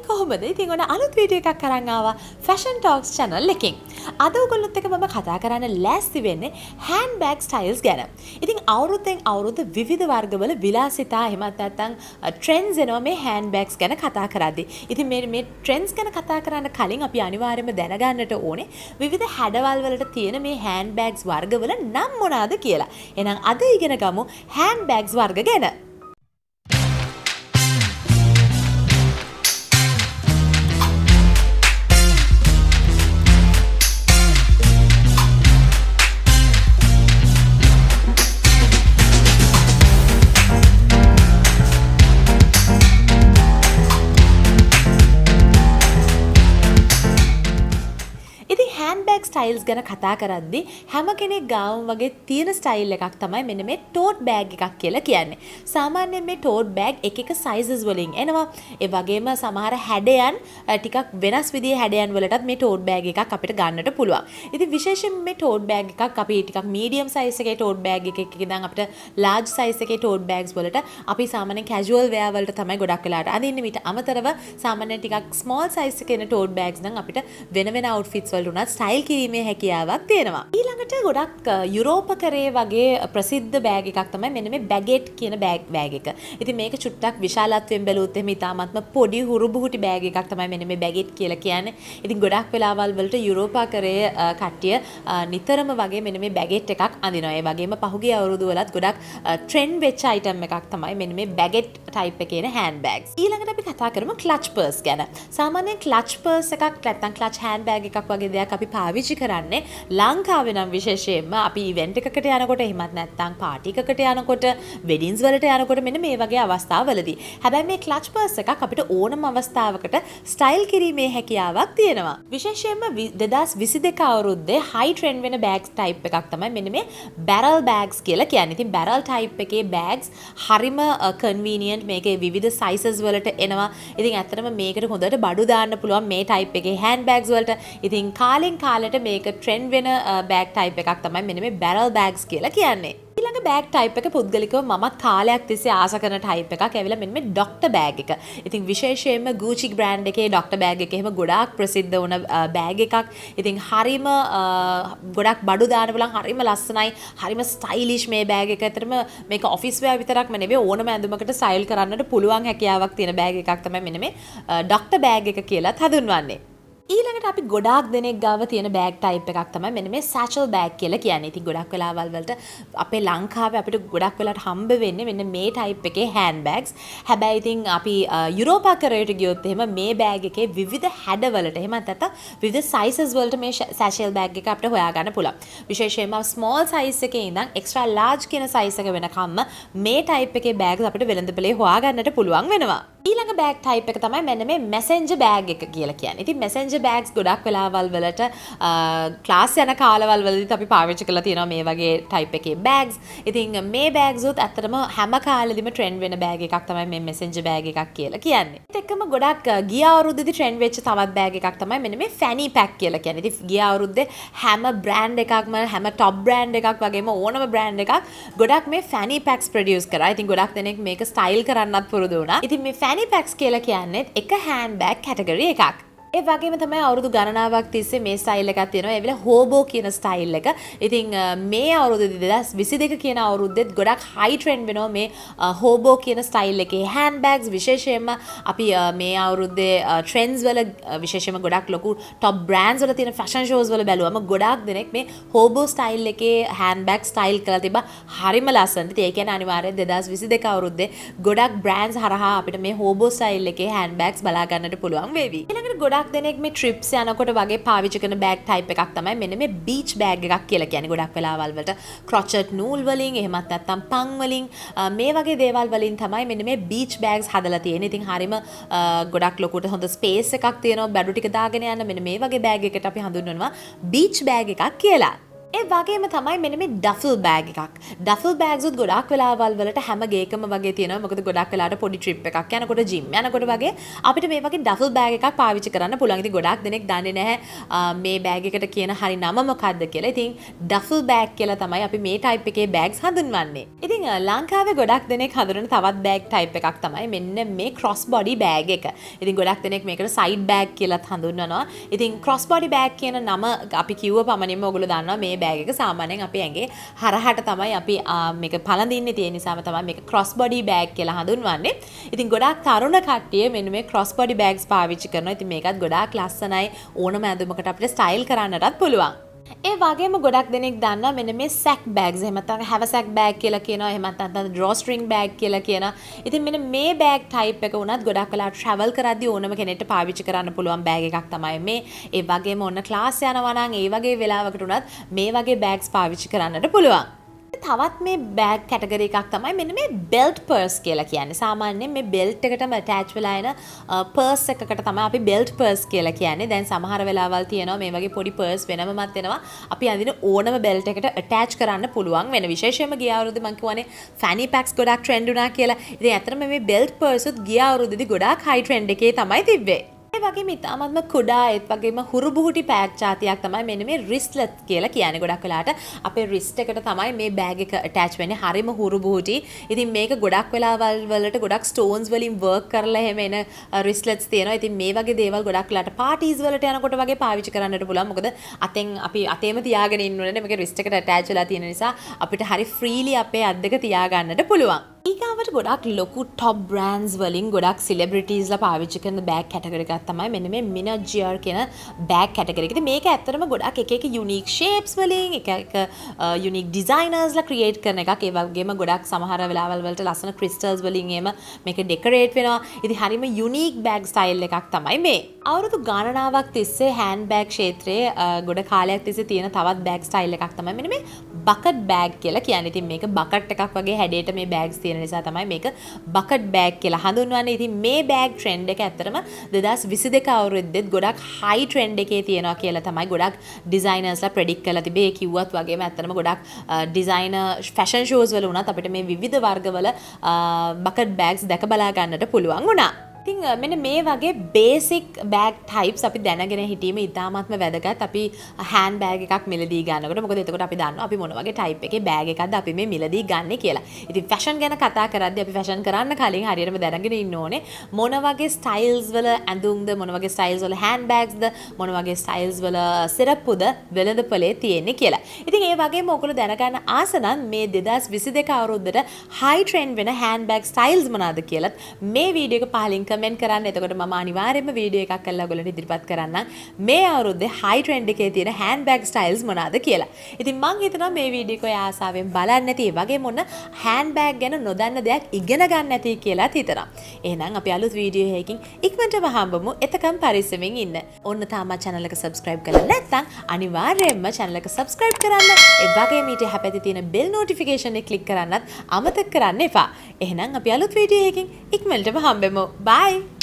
කොහොමද? ඉතින් ඔන්න අලුත් වීඩියෝ එකක් අරන් ආවා Fashion Talks channel එකෙන්. අද ඔයගොල්ලොත් එක්ක මම කතා කරන්න ලෑස්ති වෙන්නේ handbag styles ගැන. ඉතින් අවුරුද්දෙන් අවුරුද්ද විවිධ වර්ගවල විලාසිතා එහෙමත් නැත්නම් trends එනවා මේ handbags ගැන කතා කරද්දී. ඉතින් මේ trends ගැන කතා කරන්න කලින් අපි අනිවාර්යයෙන්ම දැනගන්නට ඕනේ විවිධ හැඩවල් වලට තියෙන මේ handbags වර්ගවල නම් මොනවාද කියලා. එහෙනම් අද ඉගෙන ගමු handbags වර්ග ගැන. handbag styles ගැන කතා කරද්දී හැම කෙනෙක් ගාවම වගේ තියෙන ස්ටයිල් එකක් තමයි මෙන්න මේ tote bag එකක් කියලා කියන්නේ. සාමාන්‍යයෙන් මේ tote bag එක sizes වලින් එනවා. ඒ වගේම සමහර හැඩයන් ටිකක් වෙනස් විදිහේ හැඩයන් වලටත් මේ tote bag එකක් අපිට ගන්නට පුළුවන්. ඉතින් විශේෂයෙන් මේ tote bag එකක් අපි ටිකක් medium size එකේ tote bag එකක ඉඳන් අපිට large size එකේ tote bags වලට අපි සාමාන්‍යයෙන් casual wear වලට තමයි ගොඩක් වෙලාට අදින්නේ. ඊට අමතරව සාමාන්‍යයෙන් ටිකක් small size එකේ එන tote bags නම් අපිට වෙන outfits වලට උනත් ස්ටයිල් කිරීමේ හැකියාවක් තියෙනවා. ඊළඟට ගොඩක් යුරෝපකරයේ වගේ ප්‍රසිද්ධ බෑග් එකක් තමයි මෙන්න මේ බැගෙට් කියන බෑග් එක. ඉතින් මේක චුට්ටක් විශාලත්වයෙන් බැලුවොත් එහෙම ඉතාමත්ම පොඩි හුරුබුහුටි බෑග් එකක් තමයි මෙන්න මේ බැගෙට් කියලා කියන්නේ. ඉතින් ගොඩක් වෙලාවල් වලට යුරෝපකරයේ කට්ටිය නිතරම වගේ මෙන්න මේ බැගෙට් එකක් අඳිනවා. ඒ වගේම පහුගිය අවුරුදු වලත් ගොඩක් ට්‍රෙන්ඩ් වෙච්ච අයිටම් එකක් තමයි මෙන්න මේ බැගෙට් ටයිප් එකේ එන හෑන්ඩ් බෑග්ස්. ඊළඟට අපි කතා කරමු ක්ලච් පර්ස් ගැන. සාමාන්‍යයෙන් ක්ලච් පර්ස් එකක් නැත්නම් ක්ලච් හෑන්ඩ් බෑග් එකක් වගේ දෙයක් අපි පාවිච්චි කරන්නේ ලංකාවේ නම් විශේෂයෙන්ම අපි ඉවෙන්ට් එකකට යනකොට එහෙමත් නැත්නම් පාටි එකකට යනකොට වෙඩින්ස් වලට යනකොට මෙන්න මේ වගේ අවස්ථාවලදී. හැබැයි මේ ක්ලච් පර්ස් එකක් අපිට ඕනම අවස්ථාවකට ස්ටයිල් කිරීමේ හැකියාවක් තියෙනවා. විශේෂයෙන්ම 2022 අවුරුද්දේ හයි ට්‍රෙන්ඩ් වෙන බෑග්ස් ටයිප් එකක් තමයි මෙන්න මේ බැරල් බෑග්ස් කියලා කියන්නේ. ඉතින් බැරල් ටයිප් එකේ බෑග්ස් හරිම කන්වීනියන්ට්. මේකේ විවිධ සයිසස් වලට එනවා. ඉතින් ඇත්තටම මේකට හොඳට බඩු දාන්න පුළුවන් මේ ටයිප් එකේ හෑන්ඩ් බෑග්ස් වලට. ඉතින් කාලෙන් කාලට මේක ට්‍රෙන්ඩ් වෙන බෑග් ටයිප් එකක් තමයි මෙන්න මේ බැරල් බෑග්ස් කියලා කියන්නේ. ඊළඟ බෑග් ටයිප් එක පුද්ගලිකව මමත් කාලයක් තිස්සේ ආස කරන ටයිප් එකක් ඇවිල්ලා මෙන්න මේ ඩොක්ටර් බෑග් එක. ඉතින් විශේෂයෙන්ම Gucci බ්‍රෑන්ඩ් එකේ ඩොක්ටර් බෑග් එක එහෙම ගොඩාක් ප්‍රසිද්ධ වුණ බෑග් එකක්. ඉතින් හරිම ගොඩක් බඩු දාන්න පුළුවන්, හරිම ලස්සනයි, හරිම ස්ටයිලිෂ් මේ බෑග් එක. ඇත්තටම මේක ඔෆිස් වෙයාර් විතරක්ම නෙවෙයි ඕනම ඇඳුමකට ස්ටයිල් කරන්නට පුළුවන් හැකියාවක් තියෙන බෑග් එකක් තමයි මෙන්න මේ ඩොක්ටර් බෑග් එක කියලාත් හඳුන්වන්නේ. ඊළඟට අපි ගොඩාක් දෙනෙක් ගාව තියෙන බෑග් ටයිප් එකක් තමයි මෙන්න මේ සැචල් බෑග් කියලා කියන්නේ. ඉතින් ගොඩක් වෙලාවල් වලට අපේ ලංකාවේ අපිට ගොඩක් වෙලාට හම්බ වෙන්නේ මෙන්න මේ ටයිප් එකේ හෑන්ඩ් බෑග්ස්. හැබැයි ඉතින් අපි යුරෝපාකරයට ගියොත් එහෙම මේ බෑග් එකේ විවිධ හැඩවලට එහෙමත් නැත්නම් විවිධ සයිසස් වලට මේ සැචල් බෑග් එක අපිට හොයාගන්න පුළුවන්. විශේෂයෙන්ම ස්මෝල් සයිස් එකේ ඉඳන් එක්ස්ට්‍රා ලාර්ජ් කියන සයිස් එක වෙනකම්ම මේ ටයිප් එකේ බෑග්ස් අපිට වෙළඳපොලේ හොයාගන්නට පුළුවන් වෙනවා. ඊළඟ බෑග් ටයිප් එක තමයි මෙන්න මේ මැසෙන්ජර් බෑග් එක කියලා කියන්නේ. ඉතින් මැසෙන්ජර් බෑග්ස් ගොඩක් වෙලාවල් වලට ක්ලාස් යන කාලවල වලදීත් අපි පාවිච්චි කරලා තියෙනවා මේ වගේ ටයිප් එකේ බෑග්ස්. ඉතින් මේ බෑග්ස් උත් ඇත්තටම හැම කාලෙදිම ට්‍රෙන්ඩ් වෙන බෑග් එකක් තමයි මේ මැසෙන්ජර් බෑග් එකක් කියලා කියන්නේ. ඒත් එක්කම ගොඩක් ගිය අවුරුද්දේදී ට්‍රෙන්ඩ් වෙච්ච තවත් බෑග් එකක් තමයි මෙන්න මේ ෆැනි පැක් කියලා කියන්නේ. ඉතින් ගිය අවුරුද්දේ හැම බ්‍රෑන්ඩ් එකක්ම හැම টপ බ්‍රෑන්ඩ් එකක් වගේම ඕනම බ්‍රෑන්ඩ් එකක් ගොඩක් මේ ෆැනි පැක්ස් ප්‍රොඩියුස් කරා. ඉතින් ගොඩක් දෙනෙක් මේක ස්ටයිල් කරන්නත් පුරුදු වුණා. ඉතින් මේ ෆැනි පැක්ස් කියලා කියන්නේ එක හෑන්ඩ් බෑග් කැටගරි එකක්. ඒ වගේම තමයි අවුරුදු ගණනාවක් තිස්සේ මේ ස්ටයිල් එකක් තියෙනවා. ඒ වෙලාව හෝබෝ කියන ස්ටයිල් එක. ඉතින් මේ අවුරුද්දේ 2022 කියන අවුරුද්දෙත් ගොඩක් හයි ට්‍රෙන්ඩ් වෙනවා මේ හෝබෝ කියන ස්ටයිල් එකේ හෑන්ඩ් බෑග්ස්. විශේෂයෙන්ම අපි මේ අවුරුද්දේ ට්‍රෙන්ඩ්ස් වල විශේෂයෙන්ම ගොඩක් ලොකු টপ බ්‍රෑන්ඩ්ස් වල තියෙන ෆැෂන් ෂෝස් වල බැලුවම ගොඩක් දෙනෙක් මේ හෝබෝ ස්ටයිල් එකේ හෑන්ඩ් බෑග් ස්ටයිල් කරලා තිබ්බා. හරිම ලස්සනයි. ඉතින් ඒ කියන්නේ අනිවාර්යයෙන් 2022 අවුරුද්දේ ගොඩක් බ්‍රෑන්ඩ්ස් හරහා අපිට මේ හෝබෝ ස්ටයිල් එකේ හෑන්ඩ් බෑග්ස් බලා ගන්නට පුළුවන් වේවි. ඊළඟට ගොඩක් දෙනෙක් මේ ට්‍රිප්ස් යනකොට වගේ පාවිච්චි කරන බෑග් ටයිප් එකක් තමයි මෙන්න මේ බීච් බෑග් එකක් කියලා කියන්නේ. ගොඩක් වෙලාවල් වලට ක්‍රොචට් නූල් වලින් එහෙමත් නැත්නම් පන් වලින් මේ වගේ දේවල් වලින් තමයි මෙන්න මේ බීච් බෑග්ස් හදලා තියෙන්නේ. ඉතින් හරිම ගොඩක් ලොකුට හොඳ ස්පේස් එකක් තියෙනවා බඩු ටික දාගෙන යන්න. මෙන්න මේ වගේ බෑග් එකකට අපි හඳුන්වනවා බීච් බෑග් එකක් කියලා. ඒ වගේම තමයි මෙන්න මේ ඩෆල් බෑග් එකක්. ඩෆල් බෑග්ස් උත් ගොඩාක් වෙලාවල් වලට හැම ගේකම වගේ තියෙනවා. මොකද ගොඩාක් වෙලාවට පොඩි ට්‍රිප් එකක් යනකොට ජිම් යනකොට වගේ අපිට මේ වගේ ඩෆල් බෑග් එකක් පාවිච්චි කරන්න පුළුවන්. ඉතින් ගොඩාක් දෙනෙක් දන්නේ නැහැ මේ බෑග් එකට කියන හරි නම මොකක්ද කියලා. ඉතින් ඩෆල් බෑග් කියලා තමයි අපි මේ ටයිප් එකේ බෑග්ස් හඳුන්වන්නේ. ඉතින් ලංකාවේ ගොඩාක් දෙනෙක් හඳුනන තවත් බෑග් ටයිප් එකක් තමයි මෙන්න මේ ක්‍රොස් බොඩි බෑග් එක. ඉතින් ගොඩක් දෙනෙක් මේකට සයිඩ් බෑග් කියලාත් හඳුන්වනවා. ඉතින් ක්‍රොස් බොඩි බෑග් කියන නම අපි කිව්ව පමණින්ම ඔයගොල්ලෝ දන්නවා මේ බෑග් එක සාමාන්‍යයෙන් අපේ ඇඟේ හරහට තමයි අපි මේක පළඳින්නේ. තියෙන නිසාම තමයි මේක ක්‍රොස් බොඩි බෑග් කියලා හඳුන්වන්නේ. ඉතින් ගොඩාක් තරුණ කට්ටිය මෙන්න මේ ක්‍රොස් බොඩි බෑග්ස් පාවිච්චි කරනවා. ඉතින් මේකත් ගොඩාක් ලස්සනයි. ඕනම ඇඳුමකට අපිට ස්ටයිල් කරන්නටත් පුළුවන්. ඒ වගේම ගොඩක් දෙනෙක් දන්නවා මෙන්න මේ සැක් බෑග්ස්. එහෙම නැත්නම් හැවසැක් බෑග් කියලා කියනවා. එහෙම නැත්නම් ඩ්‍රෝ ස්ට්‍රින්ග් බෑග් කියලා කියනවා. ඉතින් මෙන්න මේ බෑග් ටයිප් එක උනත් ගොඩක් වෙලාවට ට්‍රැවල් කරද්දී ඕනම කෙනෙක්ට පාවිච්චි කරන්න පුළුවන් බෑග් එකක් තමයි මේ. ඒ වගේම ඔන්න ක්ලාස් යනවා නම් ඒ වගේ වෙලාවකට උනත් මේ වගේ බෑග්ස් පාවිච්චි කරන්නට පුළුවන්. තවත් මේ බෑග් කැටගරි එකක් තමයි මෙන්න මේ බෙල්ට් පර්ස් කියලා කියන්නේ. සාමාන්‍යයෙන් මේ බෙල්ට් එකටම ඇටච් වෙලා එන පර්ස් එකකට තමයි අපි බෙල්ට් පර්ස් කියලා කියන්නේ. දැන් සමහර වෙලාවල් තියෙනවා මේ වගේ පොඩි පර්ස් වෙනමත් එනවා. අපි අඳින ඕනම බෙල්ට් එකට ඇටච් කරන්න පුළුවන් වෙන. විශේෂයෙන්ම ගිය අවුරුද්දේ මම කියවනේ ෆැනි පැක්ස් ගොඩක් ට්‍රෙන්ඩ් වුණා කියලා. ඉතින් ඇත්තටම මේ බෙල්ට් පර්ස් උත් ගිය අවුරුද්දේදී ගොඩක් හයි ට්‍රෙන්ඩ් එකේ තමයි තිබ්බේ. ඒ වගේම ඉතාමත්ම කුඩා ඒත් වගේම හුරු බුහුටි බෑග් જાතියක් තමයි මෙන්න මේ රිස්ලට් කියලා කියන්නේ. ගොඩක් වෙලාවට අපේ රිස්ට් එකට තමයි මේ බෑග් එක ඇටච් වෙන්නේ. හරිම හුරු බුහුටි. ඉතින් මේක ගොඩක් වෙලාවල් වලට ගොඩක් ස්ටෝන්ස් වලින් වර්ක් කරලා එහෙම එන රිස්ලට්ස් තියෙනවා. ඉතින් මේ වගේ දේවල් ගොඩක් වෙලාවට පාටිස් වලට යනකොට වගේ පාවිච්චි කරන්නට පුළුවන්. මොකද අතෙන් අපි අතේම තියාගෙන ඉන්න ඕනේ. මේක රිස්ට් එකට ඇටච් වෙලා තියෙන නිසා අපිට හරි ෆ්‍රීලි අපේ අත් දෙක තියාගන්නට පුළුවන්. ඊගාවට ගොඩක් ලොකු ටොප් බ්‍රෑන්ඩ්ස් වලින් ගොඩක් සිලබ්‍රිටීස්ලා පාවිච්චි කරන බෑග් කැටගරි එකක් තමයි මෙන්න මේ මිනජියර් කියන බෑග් කැටගරි එක. ඉතින් මේක ඇත්තටම ගොඩක් එක යුනික් ෂේප්ස් වලින් එක යුනික් ඩිසයිනර්ස්ලා ක්‍රියේට් කරන එකක්. ඒ වගේම ගොඩක් සමහර වෙලාවල් වලට ලස්සන ක්‍රිස්ටල්ස් වලින් එහෙම මේක ඩෙකොරේට් වෙනවා. ඉතින් හරිම යුනික් බෑග් ස්ටයිල් එකක් තමයි මේ. අවුරුදු ගණනාවක් තිස්සේ හෑන්ඩ් බෑග් ක්ෂේත්‍රයේ ගොඩ කාලයක් තිස්සේ තියෙන තවත් බෑග් ස්ටයිල් එකක් තමයි මෙන්න මේ බකට් බෑග් කියලා කියන්නේ. ඉතින් මේක බකට් එකක් වගේ හැඩයට මේ බෑග්ස් තියෙන නිසා තමයි මේක බකට් බෑග් කියලා හඳුන්වන්නේ. ඉතින් මේ බෑග් ට්‍රෙන්ඩ් එක ඇත්තටම 2022 අවුරුද්දෙත් ගොඩක් හයි ට්‍රෙන්ඩ් එකේ තියෙනවා කියලා තමයි ගොඩක් ඩිසයිනර්ස්ලා ප්‍රෙඩික්ට් කරලා තිබේ. ඒ කිව්වත් වගේම ඇත්තටම ගොඩක් ඩිසයිනර් ෆැෂන් ෂෝස් වල උනත් අපිට මේ විවිධ වර්ගවල බකට් බෑග්ස් දැක බලා ගන්නට පුළුවන් වුණා. ඉතින් මෙන්න මේ වගේ බේසික් බෑග් ටයිප්ස් අපි දැනගෙන හිටීම ඉතාමත්ම වැදගත්. අපි හෑන්ඩ් බෑග් එකක් මිලදී ගන්නකොට මොකද එතකොට අපි දන්නවා අපි මොන වගේ ටයිප් එකේ බෑග් එකක්ද අපි මේ මිලදී ගන්නෙ කියලා. ඉතින් ෆැෂන් ගැන කතා කරද්දී අපි ෆැෂන් කරන්න කලින් හරියටම දැනගෙන ඉන්න ඕනේ මොන වගේ ස්ටයිල්ස් වල ඇඳුම්ද, මොන වගේ ස්ටයිල්ස් වල හෑන්ඩ් බෑග්ස්ද, මොන වගේ ස්ටයිල්ස් වල සිරප්පුද වෙළඳපොලේ තියෙන්නේ කියලා. ඉතින් ඒ වගේම ඔයගොල්ලෝ දැනගන්න ආස නම් මේ 2022 අවුරුද්දට හයි ට්‍රෙන්ඩ් වෙන හෑන්ඩ් බෑග් ස්ටයිල්ස් මොනවාද කියලාත් මේ වීඩියෝ එක පහලින් කමෙන්ට් කරන්න. එතකොට මම අනිවාර්යයෙන්ම වීඩියෝ එකක් කරලා ඔයගොල්ලන්ට ඉදිරිපත් කරන්නම් මේ අවුරුද්දේ හයි ට්‍රෙන්ඩ් එකේ තියෙන හෑන්ඩ් බෑග් ස්ටයිල්ස් මොනවාද කියලා. ඉතින් මම හිතනවා මේ වීඩියෝ එක ඔය ආසාවෙන් බලන්න ඇති. ඒ වගේම මොන හෑන්ඩ් බෑග් ගැන නොදන්න දෙයක් ඉගෙන ගන්න ඇති කියලාත් හිතනවා. එහෙනම් අපි අලුත් වීඩියෝ එකකින් ඉක්මනටම හම්බමු. එතකම් පරිස්සමෙන් ඉන්න. ඔන්න තාමත් channel එක subscribe කරලා නැත්නම් අනිවාර්යයෙන්ම channel එක subscribe කරන්න. ඒ වගේම ඊට හැපැති තියෙන bell notification එක click කරන්නත් අමතක කරන්න එපා. එහෙනම් අපි අලුත් වීඩියෝ එකකින් ඉක්මනටම හම්බෙමු. bye.